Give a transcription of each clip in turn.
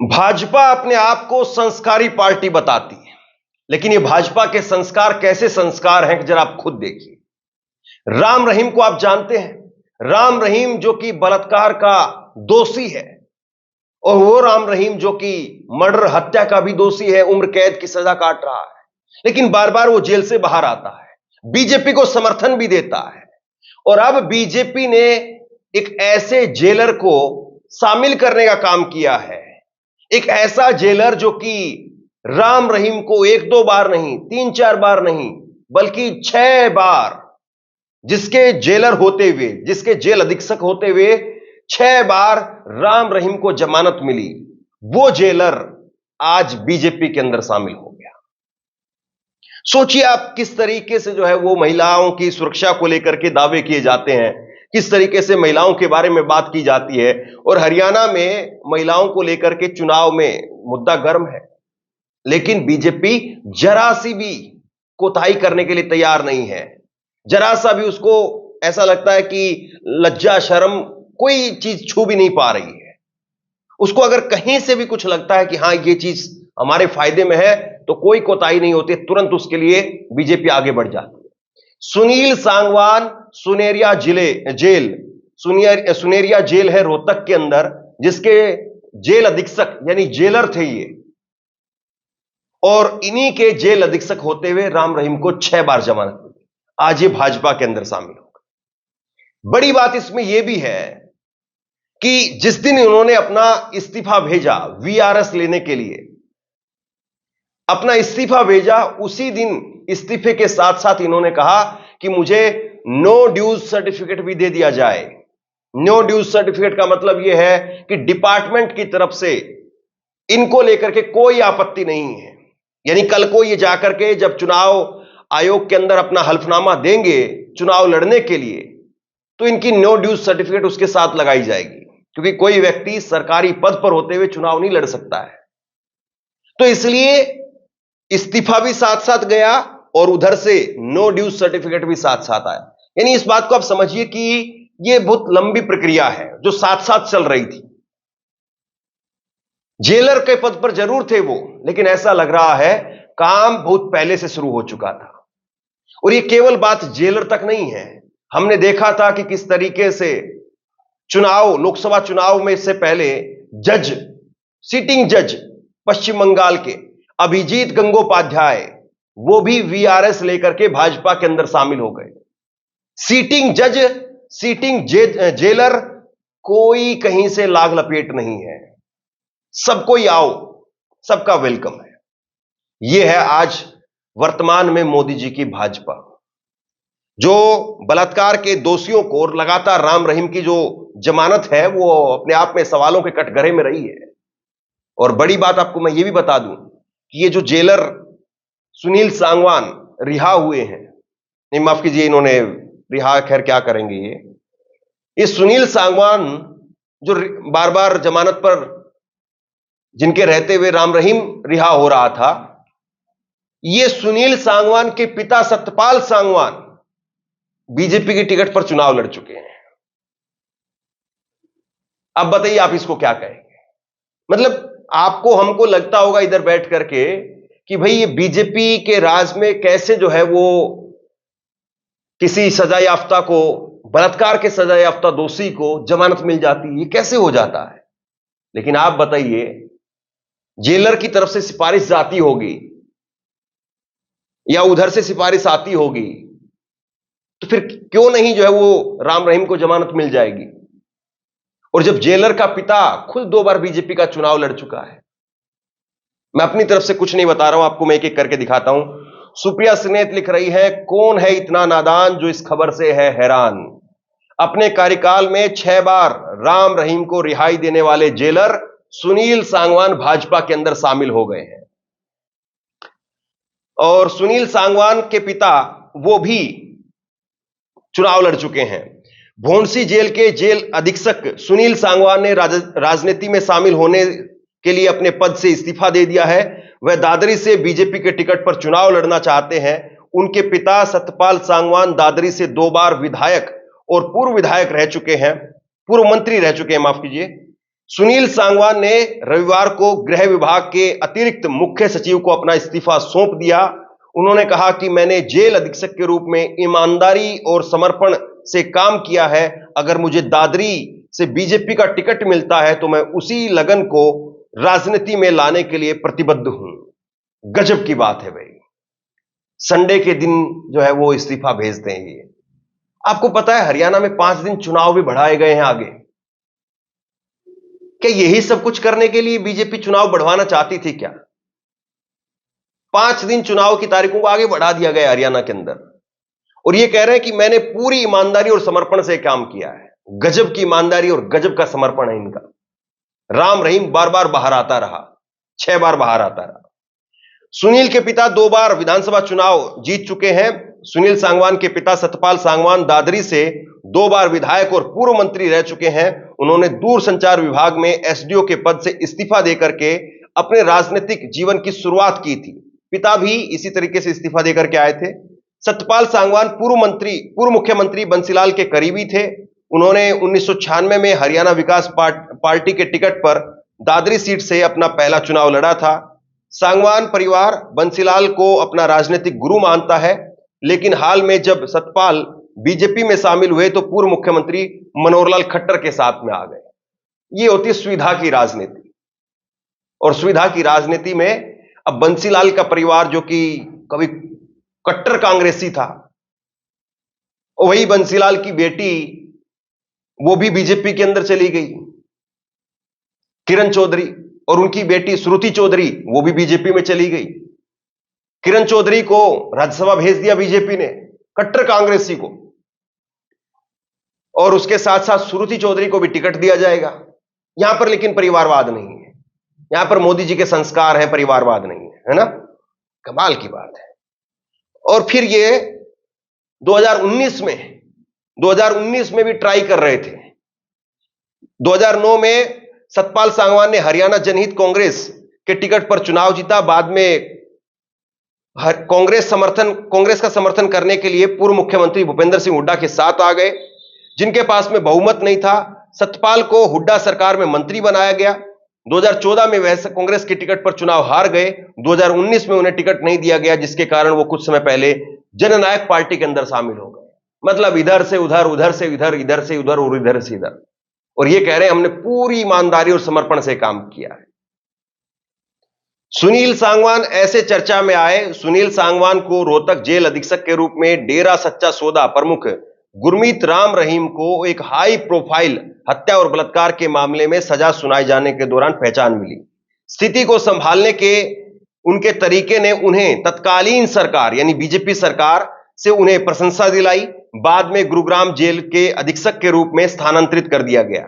भाजपा अपने आप को संस्कारी पार्टी बताती है, लेकिन ये भाजपा के संस्कार कैसे संस्कार हैं कि जरा आप खुद देखिए। राम रहीम को आप जानते हैं। राम रहीम जो कि बलात्कार का दोषी है, और वो राम रहीम जो कि मर्डर हत्या का भी दोषी है, उम्र कैद की सजा काट रहा है, लेकिन बार बार वो जेल से बाहर आता है, बीजेपी को समर्थन भी देता है। और अब बीजेपी ने एक ऐसे जेलर को शामिल करने का काम किया है, एक ऐसा जेलर जो कि राम रहीम को एक दो बार नहीं, तीन चार बार नहीं, बल्कि 6 बार, जिसके जेलर होते हुए, जिसके जेल अधीक्षक होते हुए 6 बार राम रहीम को जमानत मिली, वो जेलर आज बीजेपी के अंदर शामिल हो गया। सोचिए आप किस तरीके से जो है वो महिलाओं की सुरक्षा को लेकर के दावे किए जाते हैं, किस तरीके से महिलाओं के बारे में बात की जाती है। और हरियाणा में महिलाओं को लेकर के चुनाव में मुद्दा गर्म है, लेकिन बीजेपी जरा सी भी कोताही करने के लिए तैयार नहीं है। जरा सा भी उसको ऐसा लगता है कि लज्जा शर्म कोई चीज छू भी नहीं पा रही है। उसको अगर कहीं से भी कुछ लगता है कि हां ये चीज हमारे फायदे में है, तो कोई कोताही नहीं होती, तुरंत उसके लिए बीजेपी आगे बढ़ जाती है। सुनील सांगवान सुनेरिया सुनेरिया जेल है रोहतक के अंदर, जिसके जेल अधीक्षक यानी जेलर थे ये, और इन्हीं के जेल अधीक्षक होते हुए राम रहीम को 6 बार जमानत मिली। आज ये भाजपा के अंदर शामिल हो गए। बड़ी बात इसमें यह भी है कि जिस दिन इन्होंने अपना इस्तीफा भेजा, वीआरएस लेने के लिए अपना इस्तीफा भेजा, उसी दिन इस्तीफे के साथ साथ इन्होंने कहा कि मुझे नो ड्यूज सर्टिफिकेट भी दे दिया जाए। नो ड्यूज सर्टिफिकेट का मतलब यह है कि डिपार्टमेंट की तरफ से इनको लेकर के कोई आपत्ति नहीं है, यानी कल को ये जाकर के जब चुनाव आयोग के अंदर अपना हल्फनामा देंगे चुनाव लड़ने के लिए, तो इनकी नो ड्यूज सर्टिफिकेट उसके साथ लगाई जाएगी, क्योंकि कोई व्यक्ति सरकारी पद पर होते हुए चुनाव नहीं लड़ सकता है। तो इसलिए इस्तीफा भी साथ साथ गया और उधर से नो ड्यूज सर्टिफिकेट भी साथ साथ आया। यानी इस बात को आप समझिए कि यह बहुत लंबी प्रक्रिया है जो साथ साथ चल रही थी। जेलर के पद पर जरूर थे वो, लेकिन ऐसा लग रहा है काम बहुत पहले से शुरू हो चुका था। और ये केवल बात जेलर तक नहीं है। हमने देखा था कि किस तरीके से चुनाव, लोकसभा चुनाव में से पहले जज, सिटिंग जज पश्चिम बंगाल के अभिजीत गंगोपाध्याय, वो भी वीआरएस लेकर के भाजपा के अंदर शामिल हो गए। सीटिंग जज, सीटिंग जेलर, कोई कहीं से लाग लपेट नहीं है, सबको ही आओ, सबका वेलकम है। यह है आज वर्तमान में मोदी जी की भाजपा, जो बलात्कार के दोषियों को, और लगातार राम रहीम की जो जमानत है वो अपने आप में सवालों के कटघरे में रही है। और बड़ी बात आपको मैं ये भी बता दूं कि ये जो जेलर सुनील सांगवान रिहा हुए हैं, नहीं माफ कीजिए, इन्होंने रिहा, खैर क्या करेंगे ये सुनील सांगवान जो बार बार जमानत पर जिनके रहते हुए राम रहीम रिहा हो रहा था, ये सुनील सांगवान के पिता सत्यपाल सांगवान बीजेपी की टिकट पर चुनाव लड़ चुके हैं। अब बताइए आप इसको क्या कहेंगे? मतलब आपको, हमको लगता होगा इधर बैठ करके कि भाई ये बीजेपी के राज में कैसे जो है वो किसी सजा याफ्ता को, बलात्कार के सजा याफ्ता दोषी को जमानत मिल जाती है, ये कैसे हो जाता है? लेकिन आप बताइए, जेलर की तरफ से सिफारिश जाती होगी या उधर से सिफारिश आती होगी, तो फिर क्यों नहीं जो है वो राम रहीम को जमानत मिल जाएगी? और जब जेलर का पिता खुद 2 बार बीजेपी का चुनाव लड़ चुका है। मैं अपनी तरफ से कुछ नहीं बता रहा हूं, आपको मैं एक एक करके दिखाता हूं। सुप्रिया स्नेत लिख रही है, कौन है इतना नादान जो इस खबर से है हैरान, अपने कार्यकाल में 6 बार राम रहीम को रिहाई देने वाले जेलर सुनील सांगवान भाजपा के अंदर शामिल हो गए हैं। और सुनील सांगवान के पिता वो भी चुनाव लड़ चुके हैं। भोंडसी जेल के जेल अधीक्षक सुनील सांगवान ने राजनीति में शामिल होने के लिए अपने पद से इस्तीफा दे दिया है। वह दादरी से बीजेपी के टिकट पर चुनाव लड़ना चाहते हैं। उनके पिता सत्यपाल सांगवान दादरी से 2 बार विधायक और पूर्व विधायक रह चुके हैं, पूर्व मंत्री रह चुके हैं, माफ कीजिए। सुनील सांगवान ने रविवार को गृह विभाग के अतिरिक्त मुख्य सचिव को अपना इस्तीफा सौंप दिया। उन्होंने कहा कि मैंने जेल अधीक्षक के रूप में ईमानदारी और समर्पण से काम किया है। अगर मुझे दादरी से बीजेपी का टिकट मिलता है तो मैं उसी लगन को राजनीति में लाने के लिए प्रतिबद्ध हूं। गजब की बात है भाई, संडे के दिन जो है वो इस्तीफा भेजते हैं ये। आपको पता है हरियाणा में 5 दिन चुनाव भी बढ़ाए गए हैं आगे। क्या यही सब कुछ करने के लिए बीजेपी चुनाव बढ़वाना चाहती थी क्या? 5 दिन चुनाव की तारीखों को आगे बढ़ा दिया गया हरियाणा के अंदर, और ये कह रहे हैं कि मैंने पूरी ईमानदारी और समर्पण से काम किया है। गजब की ईमानदारी और गजब का समर्पण है इनका। राम रहीम बार बार बाहर आता रहा, 6 बार बाहर आता रहा। सुनील के पिता 2 बार विधानसभा चुनाव जीत चुके हैं। सुनील सांगवान के पिता सतपाल सांगवान दादरी से 2 बार विधायक और पूर्व मंत्री रह चुके हैं। उन्होंने दूरसंचार विभाग में एसडीओ के पद से इस्तीफा देकर के अपने राजनीतिक जीवन की शुरुआत की थी। पिता भी इसी तरीके से इस्तीफा देकर के आए थे। सतपाल सांगवान पूर्व मुख्यमंत्री बंसीलाल के करीबी थे। उन्होंने 1996 में हरियाणा विकास पार्टी के टिकट पर दादरी सीट से अपना पहला चुनाव लड़ा था। सांगवान परिवार बंसीलाल को अपना राजनीतिक गुरु मानता है, लेकिन हाल में जब सतपाल बीजेपी में शामिल हुए तो पूर्व मुख्यमंत्री मनोहर लाल खट्टर के साथ में आ गए। ये होती सुविधा की राजनीति, और सुविधा की राजनीति में अब बंसीलाल का परिवार जो कि कभी कट्टर कांग्रेसी था, और वही बंसीलाल की बेटी वो भी बीजेपी के अंदर चली गई, किरण चौधरी, और उनकी बेटी श्रुति चौधरी वो भी बीजेपी में चली गई। किरण चौधरी को राज्यसभा भेज दिया बीजेपी ने, कट्टर कांग्रेसी को, और उसके साथ साथ श्रुति चौधरी को भी टिकट दिया जाएगा। यहां पर लेकिन परिवारवाद नहीं है, यहां पर मोदी जी के संस्कार हैं, परिवारवाद नहीं है, है ना? कमाल की बात है। और फिर ये 2019 में भी ट्राई कर रहे थे। 2009 में सतपाल सांगवान ने हरियाणा जनहित कांग्रेस के टिकट पर चुनाव जीता। बाद में कांग्रेस का समर्थन करने के लिए पूर्व मुख्यमंत्री भूपेंद्र सिंह हुड्डा के साथ आ गए, जिनके पास में बहुमत नहीं था। सतपाल को हुड्डा सरकार में मंत्री बनाया गया। 2014 में वह कांग्रेस के टिकट पर चुनाव हार गए। 2019 में उन्हें टिकट नहीं दिया गया, जिसके कारण वो कुछ समय पहले जननायक पार्टी के अंदर शामिल हो गए। मतलब इधर से उधर, उधर से इधर, इधर से उधर और इधर से इधर, और ये कह रहे हैं हमने पूरी ईमानदारी और समर्पण से काम किया है। सुनील सांगवान ऐसे चर्चा में आए। सुनील सांगवान को रोहतक जेल अधीक्षक के रूप में डेरा सच्चा सौदा प्रमुख गुरमीत राम रहीम को एक हाई प्रोफाइल हत्या और बलात्कार के मामले में सजा सुनाए जाने के दौरान पहचान मिली। स्थिति को संभालने के उनके तरीके ने उन्हें तत्कालीन सरकार यानी बीजेपी सरकार से उन्हें प्रशंसा दिलाई। बाद में गुरुग्राम जेल के अधीक्षक के रूप में स्थानांतरित कर दिया गया।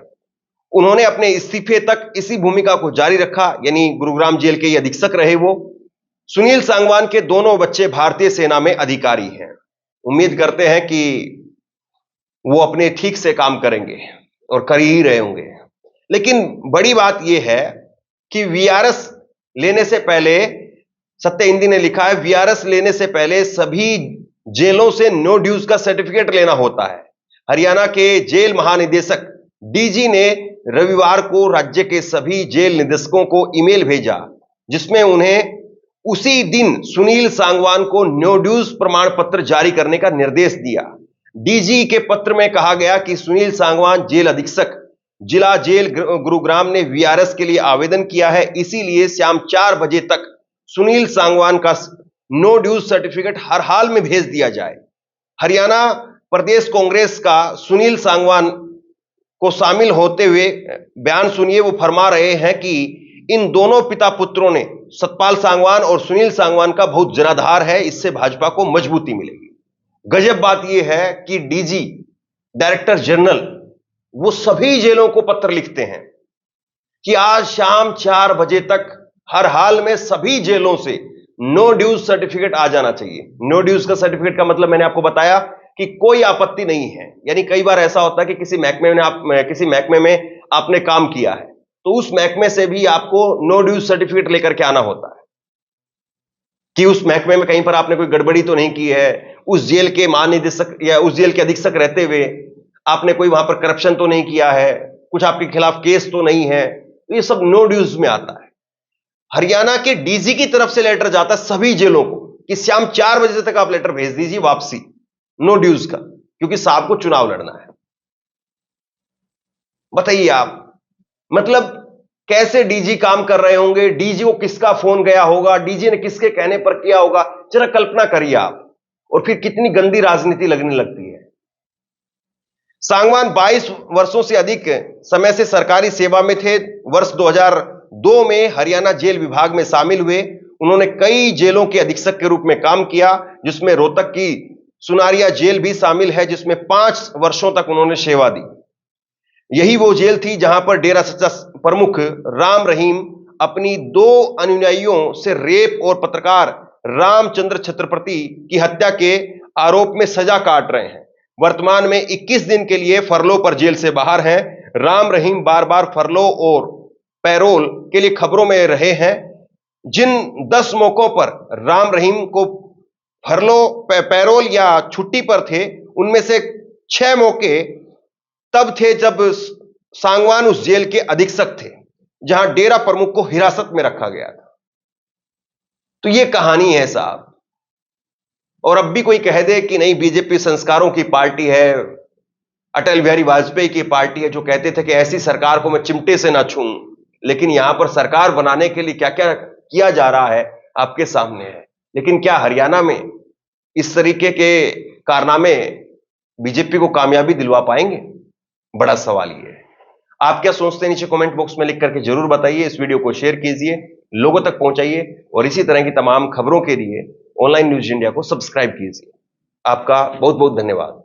उन्होंने अपने इस्तीफे तक इसी भूमिका को जारी रखा, यानी गुरुग्राम जेल के अधीक्षक रहे वो। सुनील सांगवान के दोनों बच्चे भारतीय सेना में अधिकारी हैं। उम्मीद करते हैं कि वो अपने ठीक से काम करेंगे और कर ही रहे होंगे। लेकिन बड़ी बात यह है कि वीआरएस लेने से पहले, सत्य हिंदी ने लिखा है, वीआरएस लेने से पहले सभी जेलों से नो ड्यूज का सर्टिफिकेट लेना होता है। हरियाणा के जेल महानिदेशक डीजी ने रविवार को राज्य के सभी जेल निदेशकों को ईमेल भेजा, जिसमें उन्हें उसी दिन सुनील सांगवान को नो ड्यूज प्रमाण पत्र जारी करने का निर्देश दिया। डीजी के पत्र में कहा गया कि सुनील सांगवान जेल अधीक्षक जिला जेल गुरुग्राम ने वीआरएस के लिए आवेदन किया है, इसीलिए शाम 4 बजे तक सुनील सांगवान का नो ड्यूज सर्टिफिकेट हर हाल में भेज दिया जाए। हरियाणा प्रदेश कांग्रेस का सुनील सांगवान को शामिल होते हुए बयान सुनिए। वो फरमा रहे हैं कि इन दोनों पिता पुत्रों ने, सतपाल सांगवान और सुनील सांगवान का बहुत जनाधार है, इससे भाजपा को मजबूती मिलेगी। गजब बात यह है कि डीजी, डायरेक्टर जनरल, वो सभी जेलों को पत्र लिखते हैं कि आज शाम 4 बजे तक हर हाल में सभी जेलों से नो ड्यूज सर्टिफिकेट आ जाना चाहिए। नो ड्यूज का सर्टिफिकेट का मतलब मैंने आपको बताया कि कोई आपत्ति नहीं है। यानी कई बार ऐसा होता है कि किसी महकमे में आपने काम किया है, तो उस महकमे से भी आपको नो ड्यूज सर्टिफिकेट लेकर के आना होता है कि उस महकमे में कहीं पर आपने कोई गड़बड़ी तो नहीं की है, उस जेल के महानिदेशक या उस जेल के अधीक्षक रहते हुए आपने कोई वहां पर करप्शन तो नहीं किया है, कुछ आपके खिलाफ केस तो नहीं है, तो ये सब नो ड्यूज में आता है। हरियाणा के डीजी की तरफ से लेटर जाता है सभी जेलों को कि शाम 4 बजे तक आप लेटर भेज दीजिए वापसी, नो ड्यूज का, क्योंकि साहब को चुनाव लड़ना है। बताइए आप, मतलब कैसे डीजी काम कर रहे होंगे, डीजी को किसका फोन गया होगा, डीजी ने किसके कहने पर किया होगा, जरा कल्पना करिए आप। और फिर कितनी गंदी राजनीति लगने लगती है। सांगवान 22 वर्षों से अधिक समय से सरकारी सेवा में थे। वर्ष 2002 में हरियाणा जेल विभाग में शामिल हुए। उन्होंने कई जेलों के अधीक्षक के रूप में काम किया, जिसमें रोहतक की सुनारिया जेल भी शामिल है, जिसमें 5 वर्षों तक उन्होंने सेवा दी। यही वो जेल थी जहां पर डेरा सच्चा प्रमुख राम रहीम अपनी 2 अनुयायियों से रेप और पत्रकार रामचंद्र छत्रपति की हत्या के आरोप में सजा काट रहे हैं। वर्तमान में 21 दिन के लिए फरलो पर जेल से बाहर हैं। राम रहीम बार बार फरलो और पैरोल के लिए खबरों में रहे हैं। जिन 10 मौकों पर राम रहीम को फरलो, पैरोल या छुट्टी पर थे, उनमें से 6 मौके तब थे जब सांगवान उस जेल के अधीक्षक थे जहां डेरा प्रमुख को हिरासत में रखा गया था। तो यह कहानी है साहब। और अब भी कोई कह दे कि नहीं, बीजेपी संस्कारों की पार्टी है, अटल बिहारी वाजपेयी की पार्टी है, जो कहते थे कि ऐसी सरकार को मैं चिमटे से ना छूऊं, लेकिन यहां पर सरकार बनाने के लिए क्या क्या किया जा रहा है आपके सामने है। लेकिन क्या हरियाणा में इस तरीके के कारनामे बीजेपी को कामयाबी दिलवा पाएंगे? बड़ा सवाल ये है। आप क्या सोचते हैं, नीचे कमेंट बॉक्स में लिख करके जरूर बताइए। इस वीडियो को शेयर कीजिए, लोगों तक पहुंचाइए, और इसी तरह की तमाम खबरों के लिए ऑनलाइन न्यूज इंडिया को सब्सक्राइब कीजिए। आपका बहुत बहुत धन्यवाद।